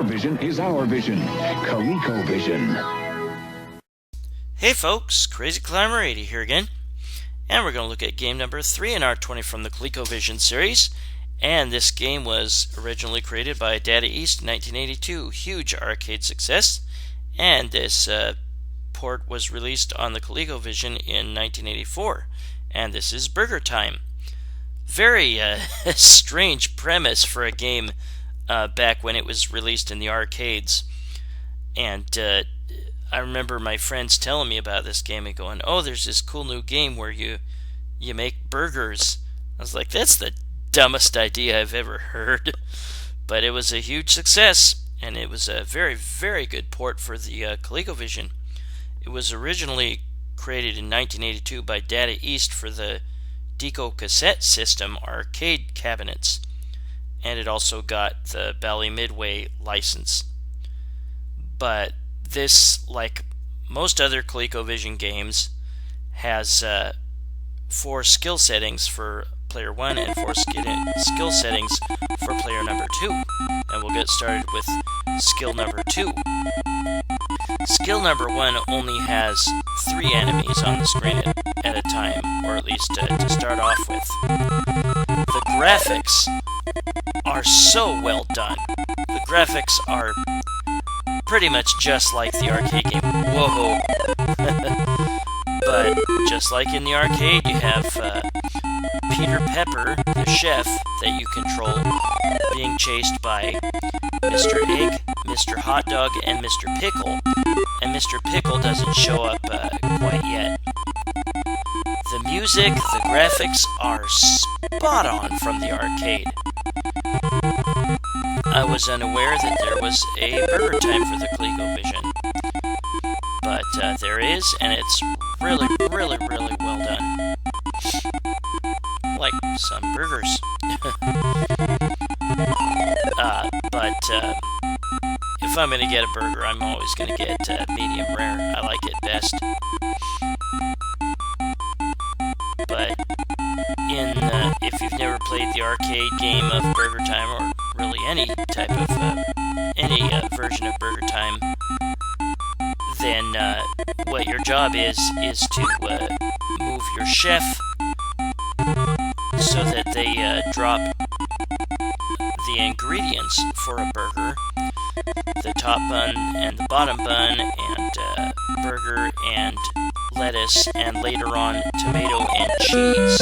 Your vision is our vision. Colecovision. Hey folks, Crazy Climber 80 here again, and we're going to look at game number 3 in our 20 from the Colecovision series. And this game was originally created by Data East in 1982, huge arcade success, and this port was released on the Colecovision in 1984, and this is BurgerTime. Very strange premise for a game back when it was released in the arcades, and I remember my friends telling me about this game and going, oh, there's this cool new game where you make burgers. I was like, that's the dumbest idea I've ever heard. But it was a huge success, and it was a very, very good port for the Colecovision. It was originally created in 1982 by Data East for the Deco cassette system arcade cabinets, and it also got the Bally Midway license. But this, like most other Colecovision games, has 4 skill settings for player 1 and 4 skill settings for player number 2. And we'll get started with skill number 2. Skill number 1 only has 3 enemies on the screen at a time, or at least to start off with. The graphics are so well done. The graphics are pretty much just like the arcade game. Whoa! But just like in the arcade, you have Peter Pepper, the chef that you control, being chased by Mr. Egg, Mr. Hot Dog, and Mr. Pickle. And Mr. Pickle doesn't show up quite yet. The music, the graphics are spot on from the arcade. I was unaware that there was a BurgerTime for the Colecovision, but there is, and it's really, really, really well done. Like some burgers. But if I'm going to get a burger, I'm always going to get medium rare. I like it best. But if you've never played the arcade game of BurgerTime, or really any type of version of BurgerTime, then what your job is to move your chef so that they drop the ingredients for a burger, the top bun and the bottom bun, and burger and lettuce, and later on tomato and cheese.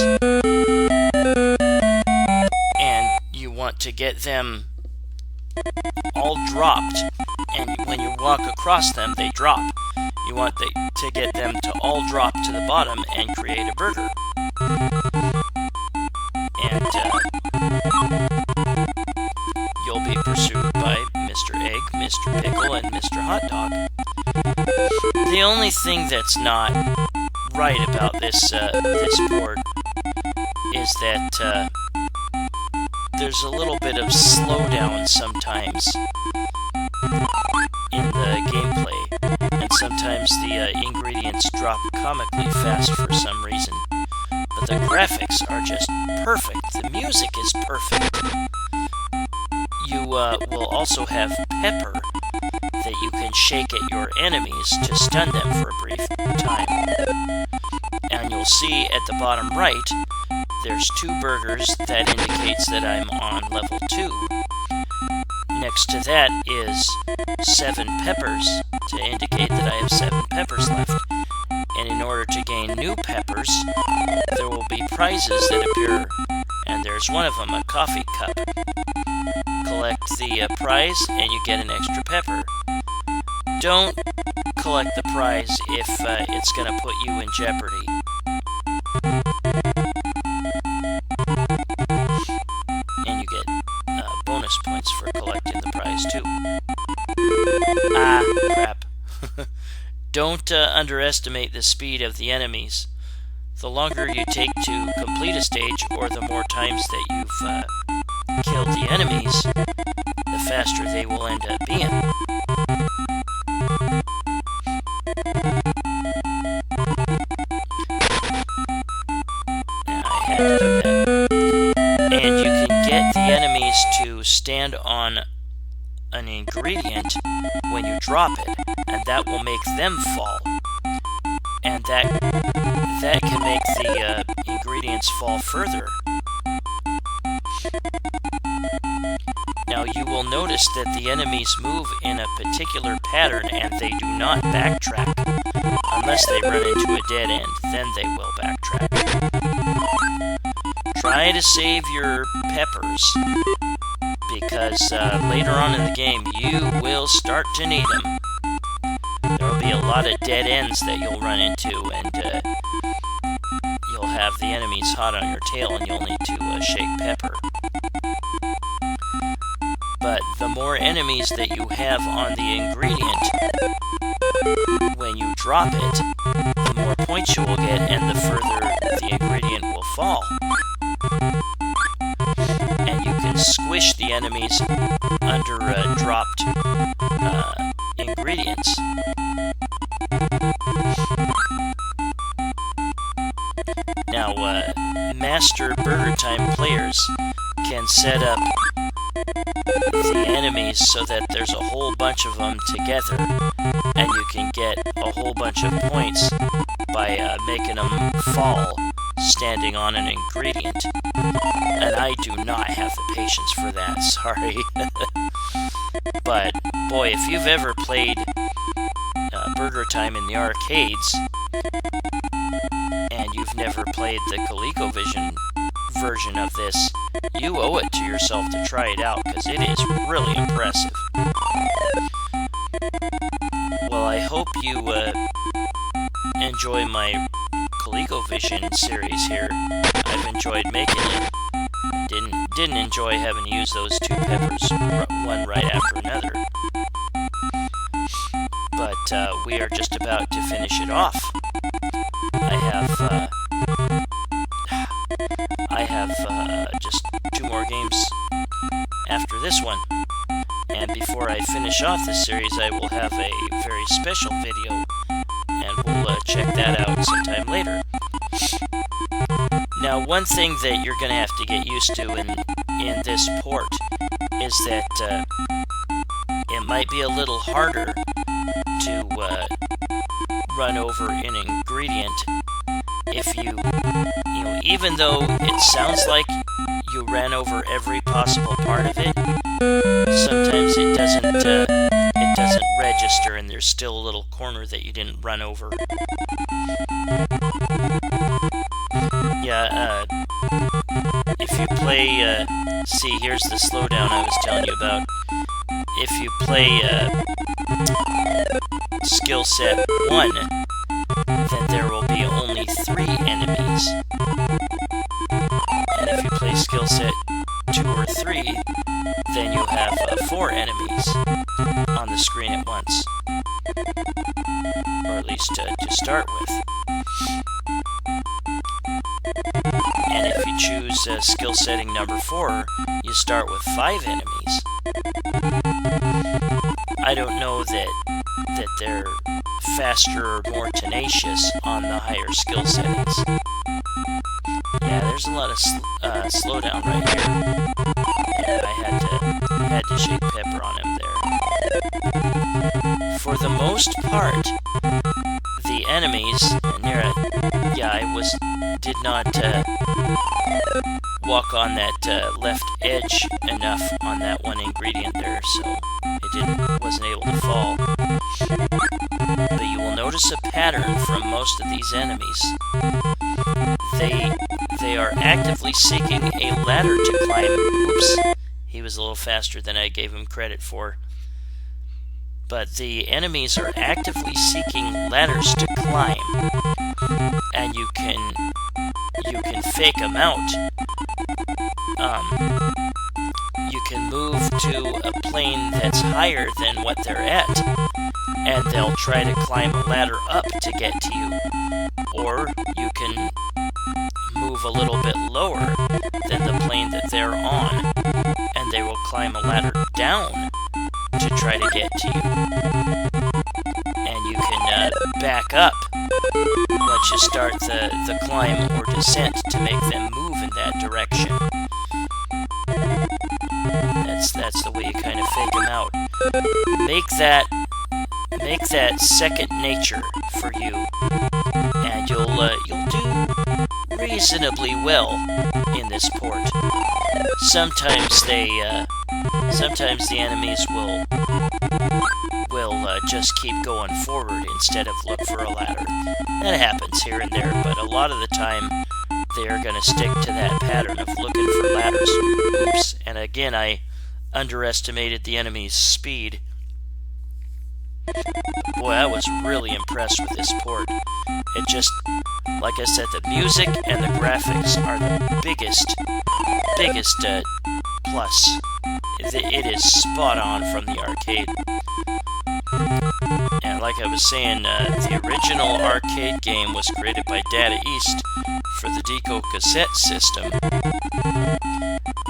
And you want to get them all dropped, and when you walk across them, they drop. You want to get them to all drop to the bottom and create a burger. And you'll be pursued by Mr. Egg, Mr. Pickle, and Mr. Hot Dog. The only thing that's not right about this board is that there's a little bit of slowdown sometimes in the gameplay, and sometimes the ingredients drop comically fast for some reason. But the graphics are just perfect. The music is perfect. You will also have pepper that you can shake at your enemies to stun them for a brief time. And you'll see at the bottom right, there's 2 burgers. That indicates that I'm on level 2. Next to that is 7 peppers to indicate that I have 7 peppers left. And in order to gain new peppers, there will be prizes that appear, and there's one of them, a coffee cup. Collect the prize, and you get an extra pepper. Don't collect the prize if it's going to put you in jeopardy. And you get bonus points for collecting the prize, too. Ah, crap. Don't underestimate the speed of the enemies. The longer you take to complete a stage, or the more times that you've killed the enemies, the faster they will end up being. I had to do that. And you can get the enemies to stand on an ingredient when you drop it, and that will make them fall. And that can make the ingredients fall further. Now you will notice that the enemies move in a particular pattern and they do not backtrack unless they run into a dead end. Then they will backtrack. Try to save your peppers because later on in the game you will start to need them. There will be a lot of dead ends that you'll run into, and you'll have the enemies hot on your tail and you'll need to shake pepper. But the more enemies that you have on the ingredient when you drop it, the more points you will get and the further the ingredient will fall. And you can squish the enemies under dropped ingredients. Now, master BurgerTime players can set up the enemies so that there's a whole bunch of them together, and you can get a whole bunch of points by making them fall standing on an ingredient. And I do not have the patience for that, sorry. But, boy, if you've ever played BurgerTime in the arcades, and you've never played the Colecovision version of this, you owe it to yourself to try it out, because it is really impressive. Well, I hope you enjoy my Colecovision series here. I've enjoyed making it. Didn't enjoy having to use those two peppers, one right after another. But we are just about to finish it off. I have just 2 more games after this one. And before I finish off this series, I will have a very special video, and we'll check that out sometime later. Now, one thing that you're going to have to get used to in this port is that it might be a little harder to run over an ingredient if you even though it sounds like you ran over every possible part of it, sometimes it doesn't register, and there's still a little corner that you didn't run over. Yeah, if you play, see, here's the slowdown I was telling you about. If you play skill set 1, then there will be only 3 enemies. And if you play skill set 2 or 3, then you'll have 4 enemies on the screen at once. Or at least to start with. And if you choose skill setting number 4, you start with 5 enemies. I don't know that they're faster or more tenacious on the higher skill settings. Yeah, there's a lot of slowdown right here. And I had to shake pepper on him there. For the most part, the enemies, and I did not walk on that left edge enough on that one ingredient there, so it wasn't able to fall. But you will notice a pattern from most of these enemies. They are actively seeking a ladder to climb. Oops, he was a little faster than I gave him credit for. But the enemies are actively seeking ladders to climb, and you can fake them out. You can move to a plane that's higher than what they're at, and they'll try to climb a ladder up to get to you. Or you can move a little bit lower than the plane that they're on, and they will climb a ladder down to try to get to you. And you can back up once you start the climb or descent to make them move in that direction. That's the way you kind of fake them out. make that second nature for you, and you'll do reasonably well in this port. Sometimes the enemies will just keep going forward instead of look for a ladder. That happens here and there, but a lot of the time they are going to stick to that pattern of looking for ladders. Oops, and again I underestimated the enemy's speed. Boy, I was really impressed with this port. It just, like I said, the music and the graphics are the biggest plus. It is spot on from the arcade. And like I was saying, the original arcade game was created by Data East for the Deco cassette system.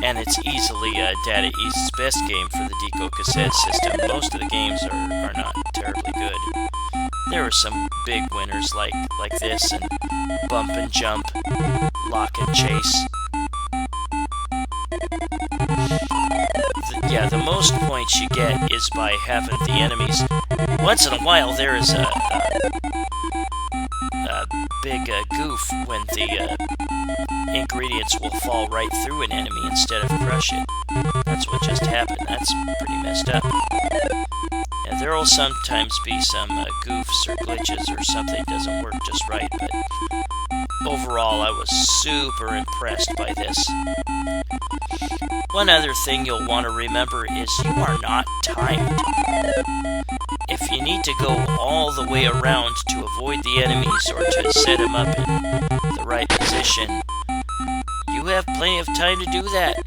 And it's easily Data East's best game for the Deco cassette system. Most of the games are not terribly good. There were some big winners like this, and Bump and Jump, Lock and Chase. The most points you get is by having the enemies. Once in a while there is a big goof when the ingredients will fall right through an enemy instead of crush it. That's what just happened. That's pretty messed up. Yeah, there will sometimes be some goofs or glitches or something doesn't work just right, but overall I was super impressed by this. One other thing you'll want to remember is you are not timed. If you need to go all the way around to avoid the enemies or to set them up in the right position, you have plenty of time to do that.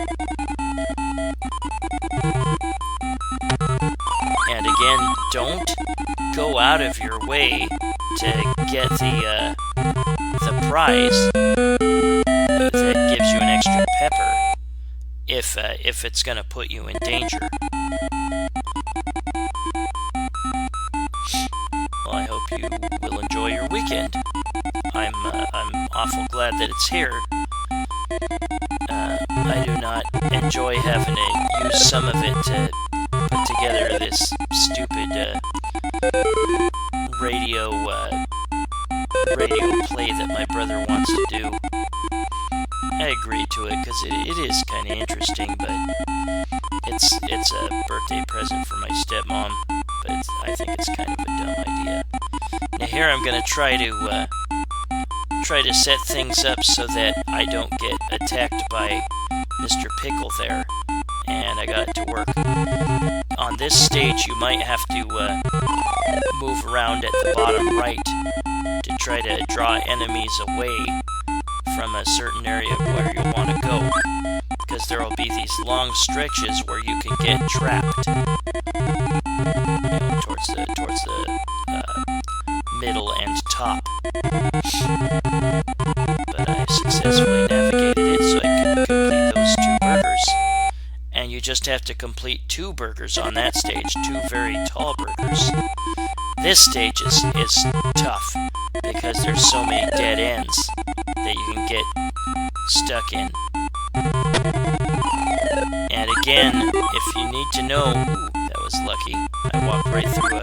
And again, don't go out of your way to get the prize that gives you an extra pepper if it's going to put you in danger. Well, I hope you will enjoy your weekend. I'm awful glad that it's here. I do not enjoy having to use some of it to put together this stupid radio play that my brother wants to do. I agreed to it because it is kind of interesting, but it's a birthday present for my stepmom, but I think it's kind of a dumb idea. Now here I'm going to try to set things up so that I don't get attacked by Mr. Pickle there, and I got it to work. On this stage you might have to move around at the bottom right to try to draw enemies away from a certain area where you want to go, because there will be these long stretches where you can get trapped, towards the middle and top. But I successfully navigated it so I could complete those 2 burgers. And you just have to complete 2 burgers on that stage, 2 very tall burgers. This stage is tough because there's so many dead ends that you can get stuck in. And again, if you need to know, that was lucky. I walked right through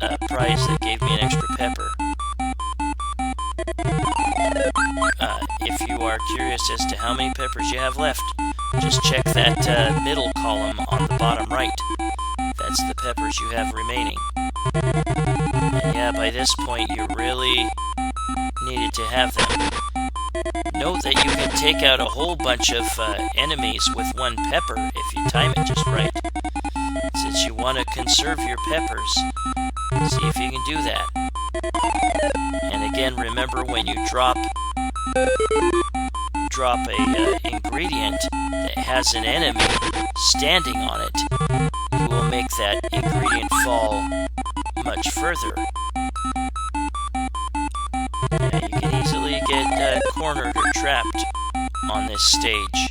a prize that gave me an extra pepper. If you are curious as to how many peppers you have left, just check that middle column on the bottom right. That's the peppers you have remaining. And yeah, by this point you really needed to have them. Note that you can take out a whole bunch of enemies with 1 pepper if you time it just right. Since you want to conserve your peppers, see if you can do that. And again, remember when you drop a ingredient that has an enemy standing on it, you will make that ingredient fall much further. You can easily get cornered or trapped on this stage.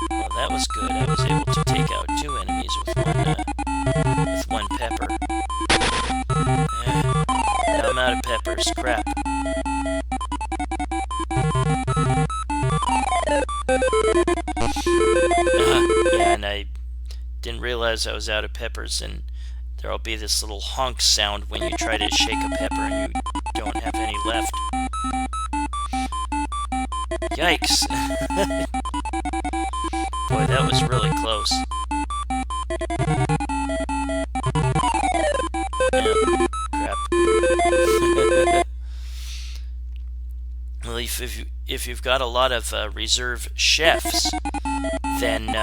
Well, that was good. I was able to take out 2 enemies with 1 pepper. Now I'm out of peppers. Crap. didn't realize I was out of peppers, and there'll be this little honk sound when you try to shake a pepper and you don't have any left. Yikes. Boy, that was really close. Crap. Well, if you've got a lot of reserve chefs, then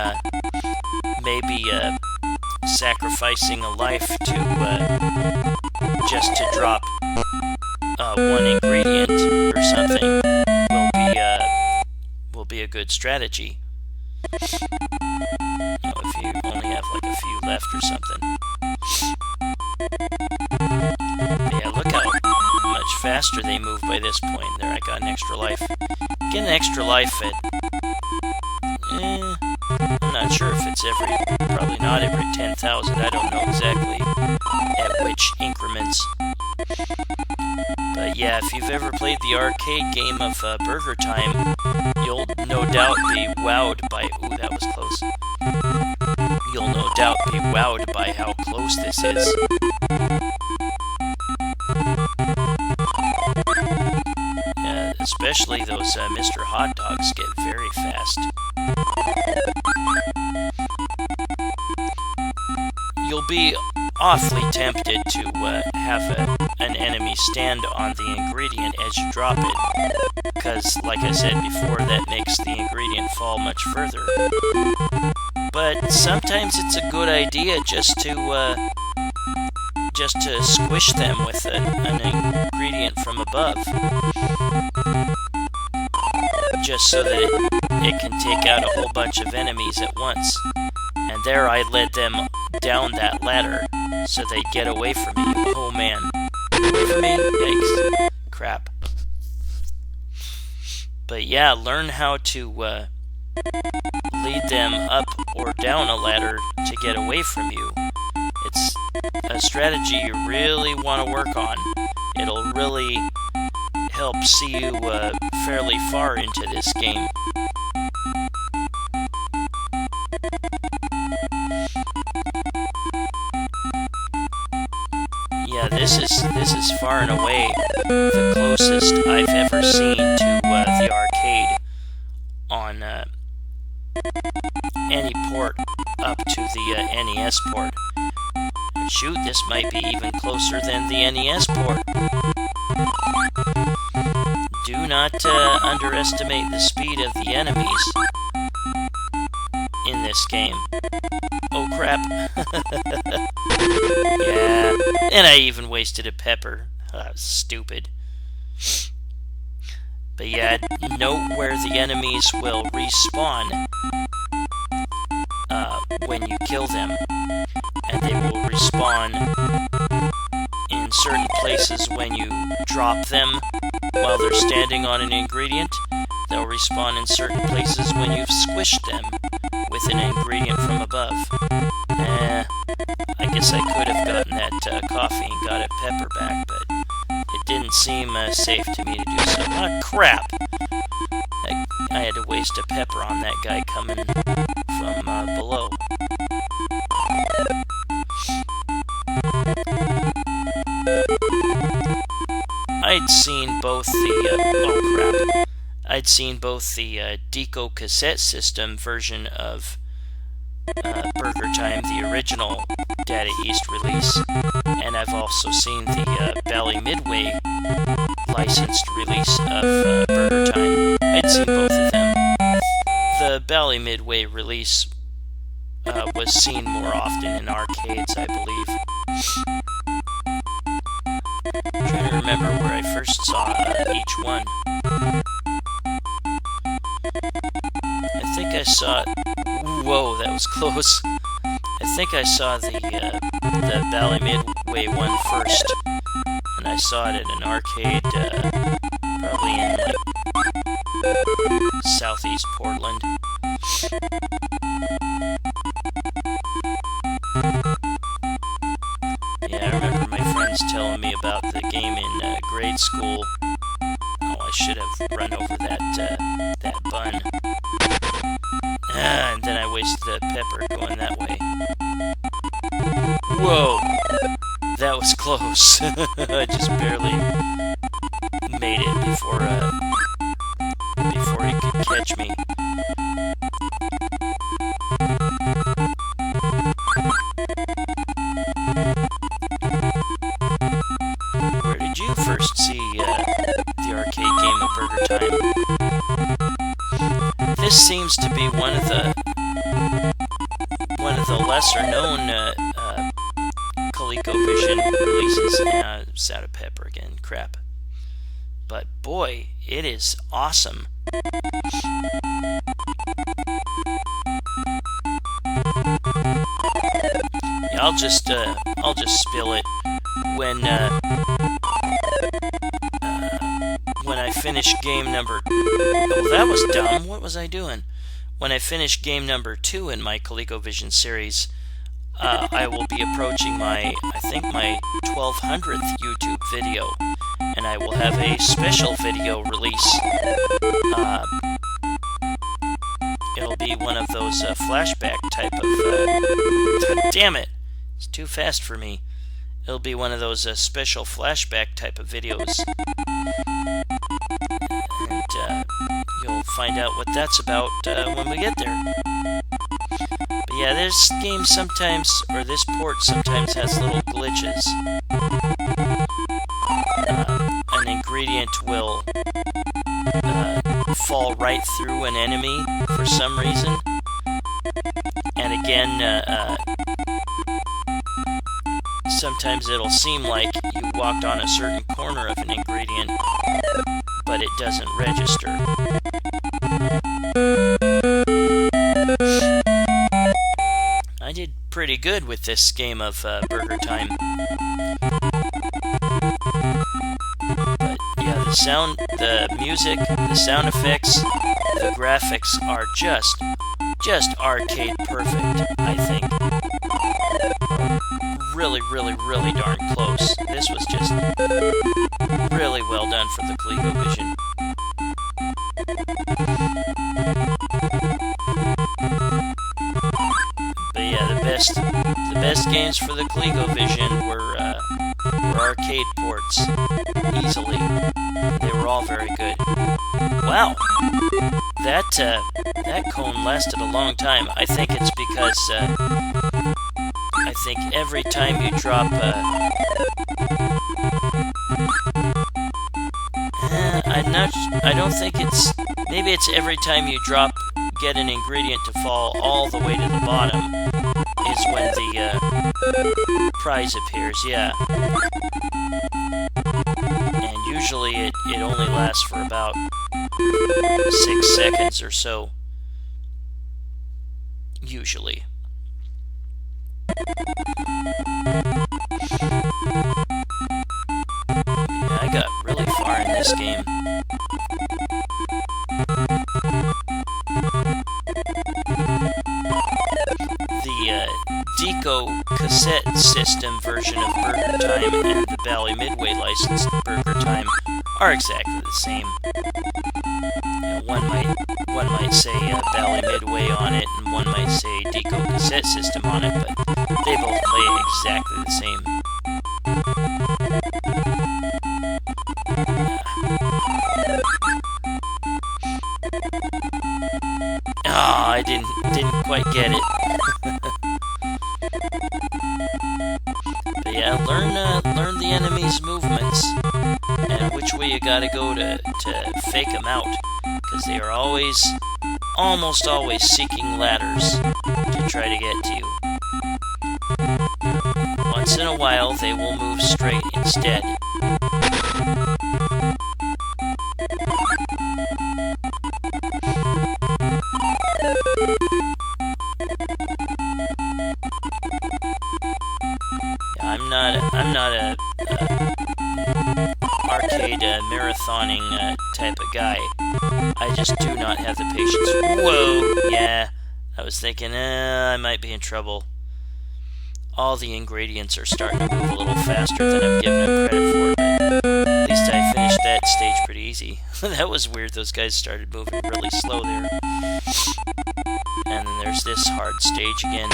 maybe sacrificing a life to just to drop one ingredient or something will be a good strategy. If you only have like a few left or something. But yeah, look how much faster they move by this point. There, I got an extra life. Get an extra life at... I'm not sure if it's probably not every 10,000. I don't know exactly at which increments. But yeah, if you've ever played the arcade game of BurgerTime, you'll no doubt be wowed by... Ooh, that was close. You'll no doubt be wowed by how close this is. Especially those Mr. Hot Dogs get very fast. You'll be awfully tempted to have an enemy stand on the ingredient as you drop it, because, like I said before, that makes the ingredient fall much further. But sometimes it's a good idea just to squish them with an ingredient from above, just so that it can take out a whole bunch of enemies at once. And there I led them down that ladder so they'd get away from me. Oh man. Away from me? Yikes. Crap. But yeah, learn how to lead them up or down a ladder to get away from you. It's a strategy you really want to work on. It'll really help see you fairly far into this game. Yeah, this is far and away the closest I've ever seen to the arcade on any port up to the NES port. Shoot, this might be even closer than the NES port. Do not underestimate the speed of the enemies in this game. Oh crap. Yeah, and I even wasted a pepper. Stupid. But yeah, note where the enemies will respawn when you kill them. And they will respawn in certain places when you drop them while they're standing on an ingredient. They'll respawn in certain places when you've squished them with an ingredient from above. I guess I could have gotten that coffee and got a pepper back, but it didn't seem safe to me to do so. Ah, crap! I had to waste a pepper on that guy coming from below. I'd seen both the I'd seen both the Deco cassette system version of BurgerTime, the original Data East release, and I've also seen the Bally Midway licensed release of BurgerTime. I'd seen both of them. The Bally Midway release was seen more often in arcades, I believe. I'm trying to remember where I first saw each one. I think I saw... Whoa, that was close. I think I saw the Bally Midway one first. And I saw it at an arcade, probably in like southeast Portland. Yeah, I remember my friends telling me about the game in grade school. Oh, I should have run over that bun. And then I wasted the pepper going that way. Whoa! That was close. I just barely made it before he could catch me. Where did you first see the arcade game of BurgerTime? This seems to be one of the lesser-known Colecovision releases. It's out of pepper again. Crap. But boy, it is awesome. Yeah, I'll just spill it when I finish game number. Oh, that was dumb. What was I doing? When I finish game number 2 in my Colecovision series, I will be approaching my 1200th YouTube video, and I will have a special video release. It'll be one of those flashback type of... damn it! It's too fast for me. It'll be one of those special flashback type of videos. And you'll find out what that's about when we get there. But yeah, this game sometimes, or this port sometimes has little glitches. An ingredient will fall right through an enemy for some reason. And again, sometimes it'll seem like you walked on a certain corner of an ingredient, but it doesn't register. I did pretty good with this game of BurgerTime. But yeah, the sound, the music, the sound effects, the graphics are just arcade perfect, I think. Really, really, really darn close. This was just really well done for the Colecovision. But yeah, the best games for the Colecovision were arcade ports, easily. They were all very good. Wow, that cone lasted a long time. I think it's because I think every time you drop I don't think it's, maybe it's every time you get an ingredient to fall all the way to the bottom is when the prize appears, yeah. And usually it only lasts for about 6 seconds or so. Usually. Yeah, I got really far in this game. The Deco cassette system version of BurgerTime and the Bally Midway licensed BurgerTime are exactly the same. You know, one might say Bally Midway on it, and one might say Deco cassette system on it, but they both play exactly the same. I didn't quite get it. But yeah, learn the enemy's movements and which way you gotta go to fake them out, because they are almost always seeking ladders to try to get to you. Once in a while, they will move straight instead. I'm not a arcade marathoning type of guy. I just do not have the patience. Whoa! Yeah, I was thinking, I might be in trouble. All the ingredients are starting to move a little faster than I'm giving them credit for, but at least I finished that stage pretty easy. That was weird, those guys started moving really slow there. And then there's this hard stage again.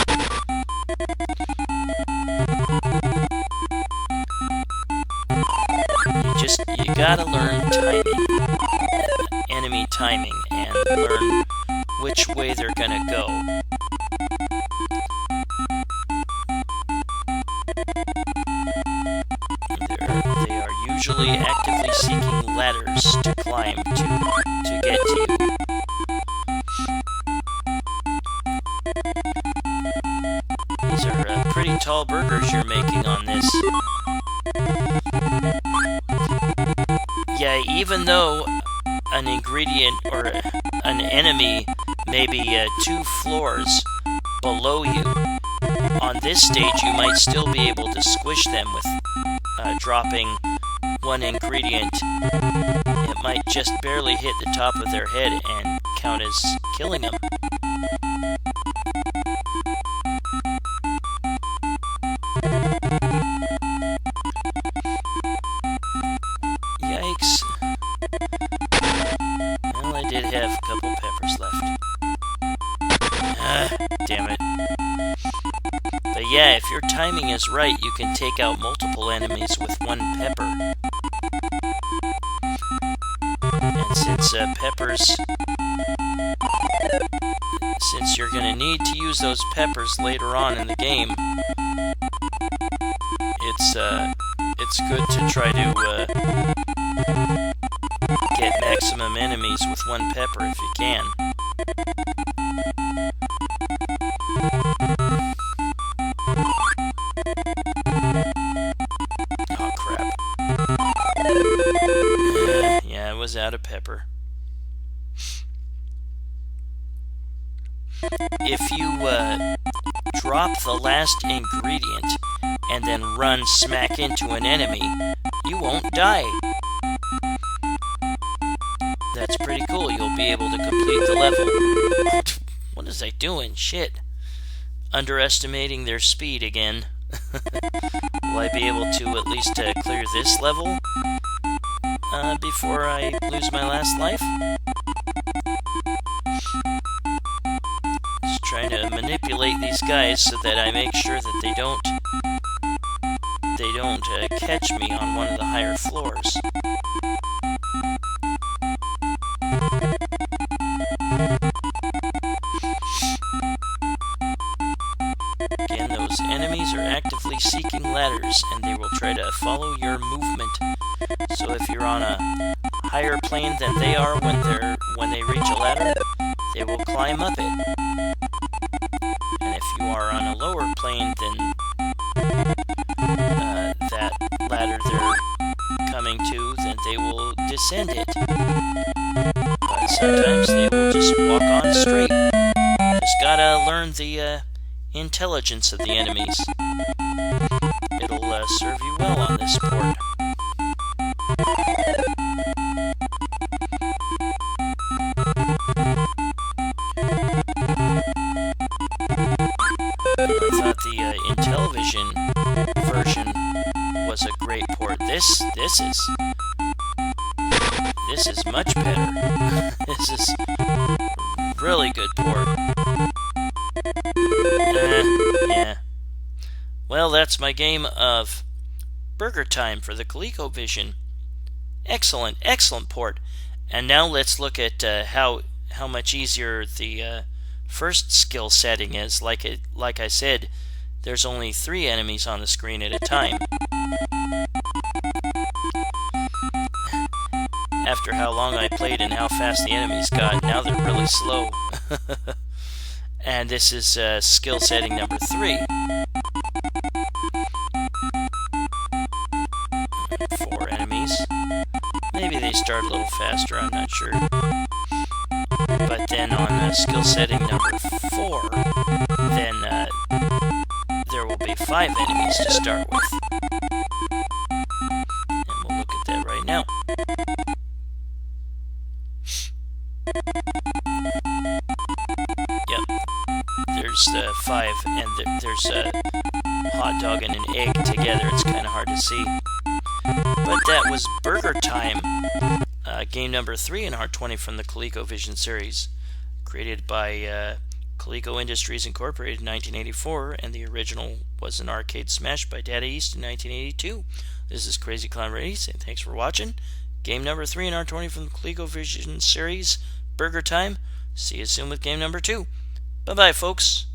You gotta learn timing, enemy timing, and learn which way they're gonna go. They are usually actively seeking ladders to climb to get to you. These are pretty tall burgers you're making on this. Yeah, even though an ingredient or an enemy may be 2 floors below you, on this stage you might still be able to squish them with dropping one ingredient. It might just barely hit the top of their head and count as killing them. Yikes. Well, I did have a couple peppers left. Damn it. But yeah, if your timing is right, you can take out multiple enemies with 1 pepper. And since since you're gonna need to use those peppers later on in the game, it's good to try to get maximum enemies with 1 pepper if you can. Oh crap. Yeah, I was out of pepper. If you drop the last ingredient and then run smack into an enemy, you won't die. That's pretty cool. You'll be able to complete the level. What is I doing? Shit. Underestimating their speed again. Will I be able to at least clear this level before I lose my last life? Just trying to manipulate these guys so that I make sure that they don't catch me on one of the higher floors. Again, those enemies are actively seeking ladders, and they will try to follow your movement. So if you're on a higher plane than they are when they reach a ladder, they will climb up it. And if you are on a lower plane than that ladder they're coming to, then they will descend it. But sometimes they will just walk on straight. Just gotta learn the intelligence of the enemies. It'll serve you well on this port. I thought the Intellivision version was a great port. This is much better. This is really good port. Yeah. Well, that's my game of BurgerTime for the Colecovision. Excellent, excellent port. And now let's look at how much easier the first skill setting is. Like I said, there's only 3 enemies on the screen at a time. After how long I played and how fast the enemies got, now they're really slow. And this is skill setting number 3. 4 enemies. Maybe they start a little faster, I'm not sure. But then on skill setting number 4, then there will be 5 enemies to start with. And we'll look at that right now. Yep. There's 5, and there's a hot dog and an egg together. It's kind of hard to see. But that was BurgerTime, game number 3 in our 20 from the ColecoVision series, created by Coleco Industries Incorporated in 1984, and the original was an arcade smash by Data East in 1982. This is Crazy Climber 80, saying thanks for watching. Game number 3 in our 20 from the Colecovision series, BurgerTime. See you soon with game number 2. Bye-bye, folks.